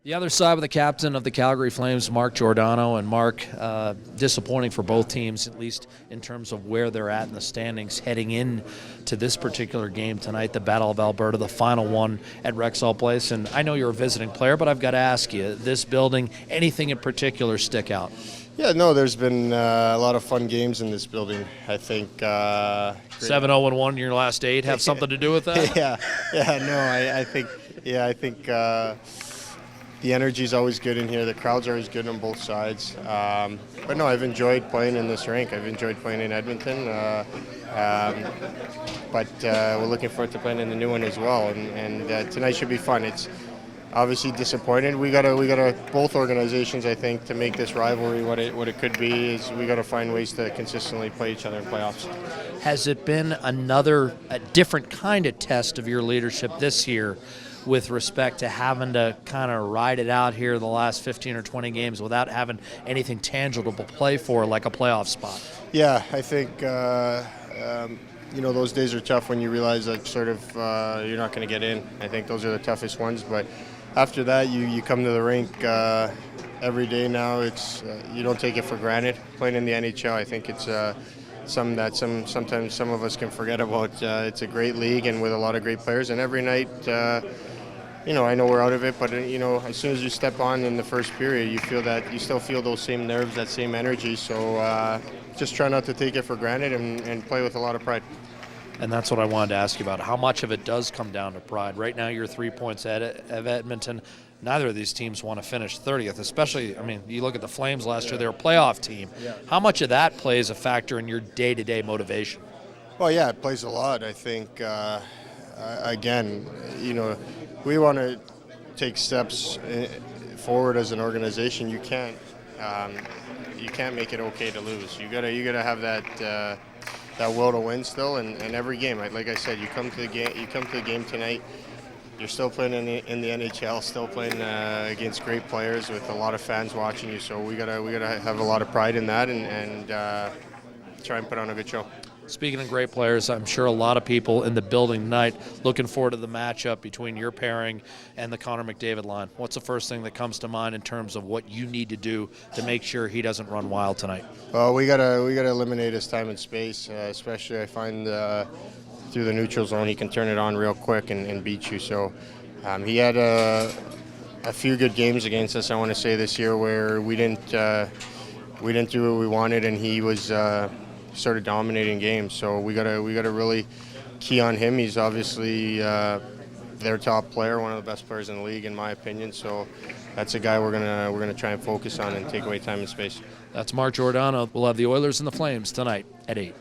The other side with the captain of the Calgary Flames, Mark Giordano. And Mark, disappointing for both teams, at least in terms of where they're at in the standings heading in to this particular game tonight, the Battle of Alberta, the final one at Rexall Place. And I know you're a visiting player, but I've got to ask you, this building, anything in particular stick out? Yeah, no, there's been a lot of fun games in this building. I think 7-0-1 in your last 8 have something to do with that? I think the energy is always good in here. The crowds are always good on both sides. But no, I've enjoyed playing in this rink. I've enjoyed playing in Edmonton. But we're looking forward to playing in the new one as well. And tonight should be fun. It's obviously disappointed. We gotta both organizations, I think, to make this rivalry what it could be, is we gotta find ways to consistently play each other in playoffs. Has it been a different kind of test of your leadership this year, with respect to having to kind of ride it out here the last 15 or 20 games without having anything tangible to play for, like a playoff spot? Yeah, I think those days are tough when you realize that sort of you're not going to get in. I think those are the toughest ones. But after that, you come to the rink every day now. It's you don't take it for granted. Playing in the NHL, I think it's something that sometimes some of us can forget about. It's a great league and with a lot of great players. And every night, I know we're out of it, but as soon as you step on in the first period, you still feel those same nerves, that same energy. So just try not to take it for granted and play with a lot of pride. And that's what I wanted to ask you about. How much of it does come down to pride? Right now, you're 3 points ahead of Edmonton. Neither of these teams want to finish 30th, especially, you look at the Flames last year, they're a playoff team. Yeah. How much of that plays a factor in your day-to-day motivation? Well, yeah, it plays a lot. I think, again, we want to take steps forward as an organization. You can't make it okay to lose. You gotta have that will to win still, and every game. Like I said, you come to the game tonight. You're still playing in the NHL, still playing against great players with a lot of fans watching you. So we gotta have a lot of pride in that and try and put on a good show. Speaking of great players, I'm sure a lot of people in the building tonight looking forward to the matchup between your pairing and the Connor McDavid line. What's the first thing that comes to mind in terms of what you need to do to make sure he doesn't run wild tonight? Well, we gotta eliminate his time and space, especially I find through the neutral zone he can turn it on real quick and beat you. So he had a few good games against us, I want to say, this year where we didn't do what we wanted, and he was sort of dominating games. So we gotta really key on him. He's obviously their top player, one of the best players in the league, in my opinion. So that's a guy we're gonna try and focus on and take away time and space. That's Mark Giordano. We'll have the Oilers and the Flames tonight at 8.